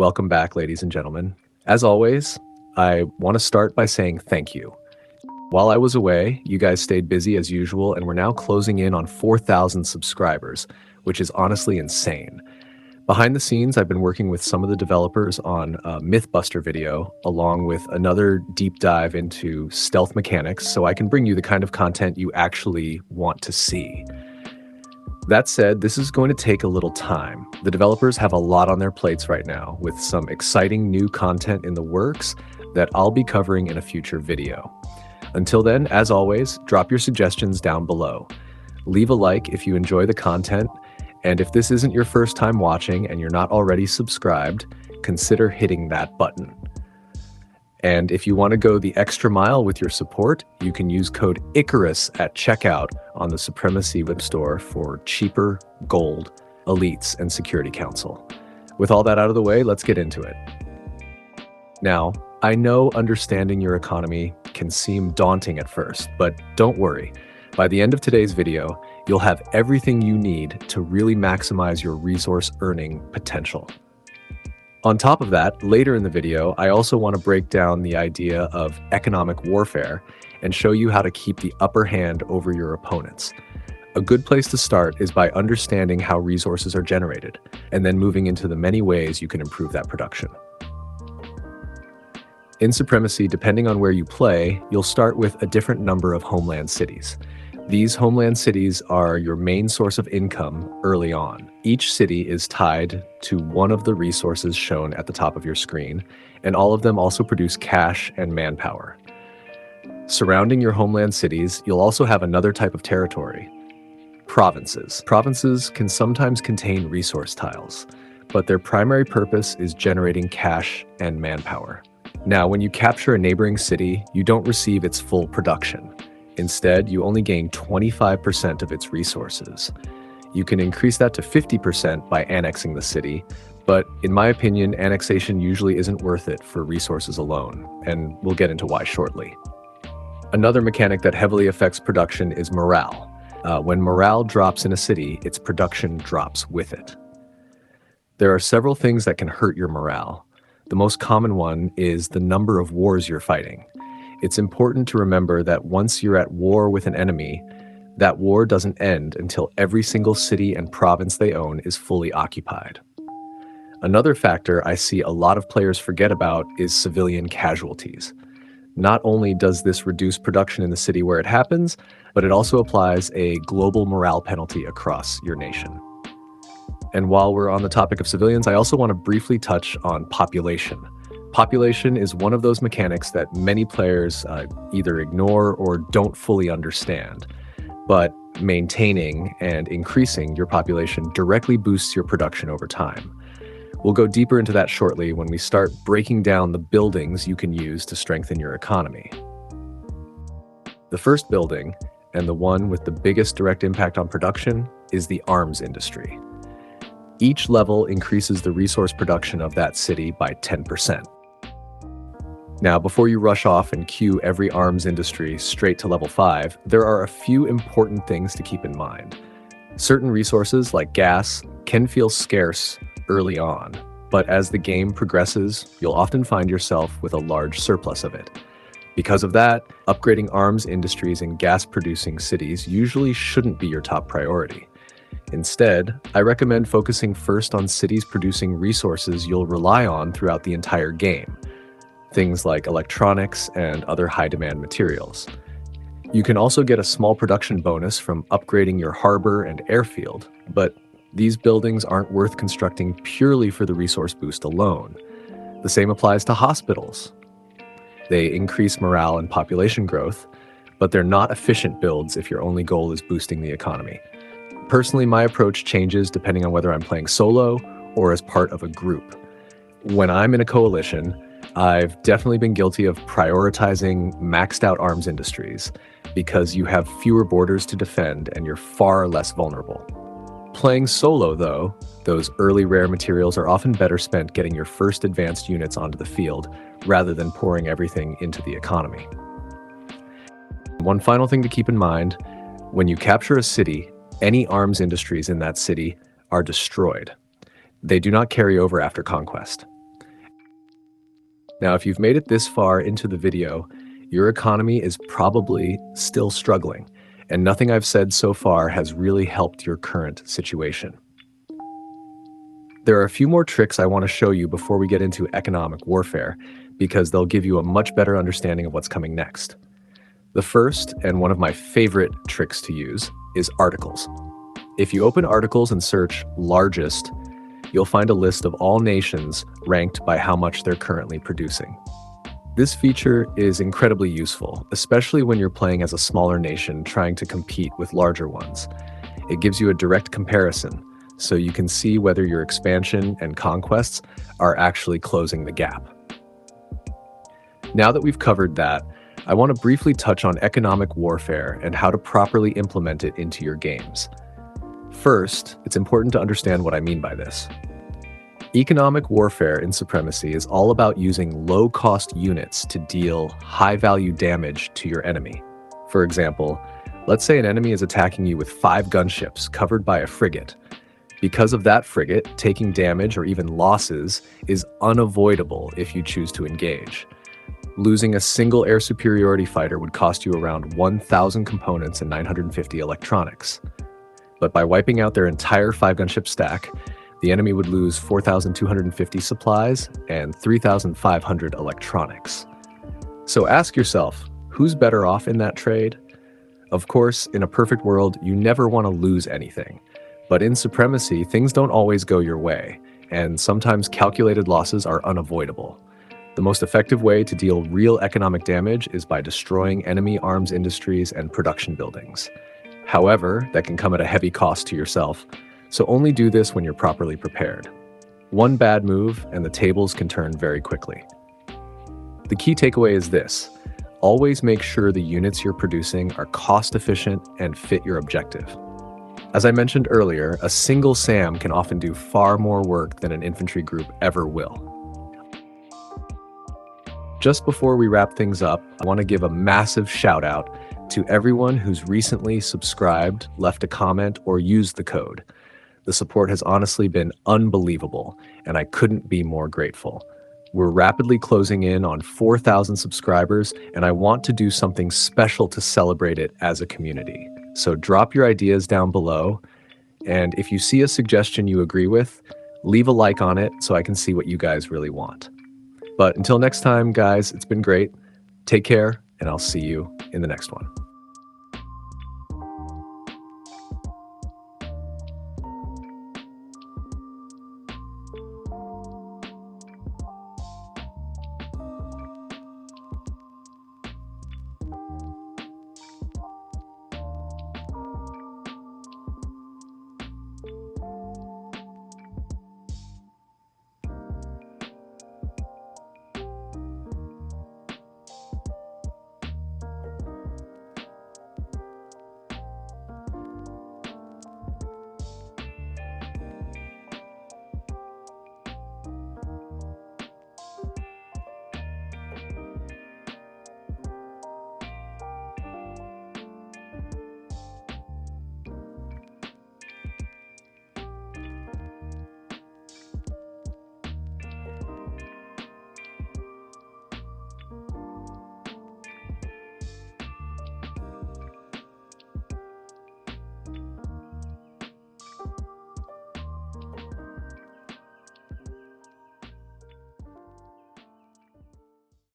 Welcome back, ladies and gentlemen. As always, I want to start by saying thank you. While I was away, you guys stayed busy as usual, and we're now closing in on 4,000 subscribers, which is honestly insane. Behind the scenes, I've been working with some of the developers on a Mythbuster video, along with another deep dive into stealth mechanics, so I can bring you the kind of content you actually want to see. That said, this is going to take a little time. The developers have a lot on their plates right now, with some exciting new content in the works that I'll be covering in a future video. Until then, as always, drop your suggestions down below. Leave a like if you enjoy the content, and if this isn't your first time watching and you're not already subscribed, consider hitting that button. And if you want to go the extra mile with your support, you can use code Icarus at checkout on the Supremacy Web Store for cheaper gold, elites, and Security Council. With all that out of the way, let's get into it. Now, I know understanding your economy can seem daunting at first, but don't worry. By the end of today's video, you'll have everything you need to really maximize your resource earning potential. On top of that, later in the video, I also want to break down the idea of economic warfare and show you how to keep the upper hand over your opponents. A good place to start is by understanding how resources are generated, and then moving into the many ways you can improve that production. In Supremacy, depending on where you play, you'll start with a different number of homeland cities. These homeland cities are your main source of income early on. Each city is tied to one of the resources shown at the top of your screen, and all of them also produce cash and manpower. Surrounding your homeland cities, you'll also have another type of territory: provinces. Provinces can sometimes contain resource tiles, but their primary purpose is generating cash and manpower. Now, when you capture a neighboring city, you don't receive its full production. Instead, you only gain 25% of its resources. You can increase that to 50% by annexing the city, but in my opinion, annexation usually isn't worth it for resources alone, and we'll get into why shortly. Another mechanic that heavily affects production is morale. When morale drops in a city, its production drops with it. There are several things that can hurt your morale. The most common one is the number of wars you're fighting. It's important to remember that once you're at war with an enemy, that war doesn't end until every single city and province they own is fully occupied. Another factor I see a lot of players forget about is civilian casualties. Not only does this reduce production in the city where it happens, but it also applies a global morale penalty across your nation. And while we're on the topic of civilians, I also want to briefly touch on population. Population is one of those mechanics that many players either ignore or don't fully understand. But maintaining and increasing your population directly boosts your production over time. We'll go deeper into that shortly when we start breaking down the buildings you can use to strengthen your economy. The first building, and the one with the biggest direct impact on production, is the arms industry. Each level increases the resource production of that city by 10%. Now, before you rush off and queue every arms industry straight to level 5, there are a few important things to keep in mind. Certain resources, like gas, can feel scarce early on, but as the game progresses, you'll often find yourself with a large surplus of it. Because of that, upgrading arms industries in gas-producing cities usually shouldn't be your top priority. Instead, I recommend focusing first on cities producing resources you'll rely on throughout the entire game. Things like electronics and other high-demand materials. You can also get a small production bonus from upgrading your harbor and airfield, but these buildings aren't worth constructing purely for the resource boost alone. The same applies to hospitals. They increase morale and population growth, but they're not efficient builds if your only goal is boosting the economy. Personally, my approach changes depending on whether I'm playing solo or as part of a group. When I'm in a coalition, I've definitely been guilty of prioritizing maxed out arms industries because you have fewer borders to defend and you're far less vulnerable. Playing solo, though, those early rare materials are often better spent getting your first advanced units onto the field rather than pouring everything into the economy. One final thing to keep in mind, when you capture a city, any arms industries in that city are destroyed. They do not carry over after conquest. Now, if you've made it this far into the video, your economy is probably still struggling, and nothing I've said so far has really helped your current situation. There are a few more tricks I want to show you before we get into economic warfare, because they'll give you a much better understanding of what's coming next. The first, and one of my favorite tricks to use, is articles. If you open articles and search largest, you'll find a list of all nations ranked by how much they're currently producing. This feature is incredibly useful, especially when you're playing as a smaller nation trying to compete with larger ones. It gives you a direct comparison, so you can see whether your expansion and conquests are actually closing the gap. Now that we've covered that, I want to briefly touch on economic warfare and how to properly implement it into your games. First, it's important to understand what I mean by this. Economic warfare in Supremacy is all about using low-cost units to deal high-value damage to your enemy. For example, let's say an enemy is attacking you with 5 gunships covered by a frigate. Because of that frigate, taking damage or even losses is unavoidable if you choose to engage. Losing a single air superiority fighter would cost you around 1,000 components and 950 electronics. But by wiping out their entire 5-gunship stack, the enemy would lose 4,250 supplies and 3,500 electronics. So ask yourself, who's better off in that trade? Of course, in a perfect world, you never want to lose anything. But in Supremacy, things don't always go your way, and sometimes calculated losses are unavoidable. The most effective way to deal real economic damage is by destroying enemy arms industries and production buildings. However, that can come at a heavy cost to yourself, so only do this when you're properly prepared. One bad move and the tables can turn very quickly. The key takeaway is this: always make sure the units you're producing are cost efficient and fit your objective. As I mentioned earlier, a single SAM can often do far more work than an infantry group ever will. Just before we wrap things up, I want to give a massive shout out to everyone who's recently subscribed, left a comment, or used the code. The support has honestly been unbelievable, and I couldn't be more grateful. We're rapidly closing in on 4,000 subscribers, and I want to do something special to celebrate it as a community. So drop your ideas down below, and if you see a suggestion you agree with, leave a like on it so I can see what you guys really want. But until next time, guys, it's been great. Take care, and I'll see you in the next one.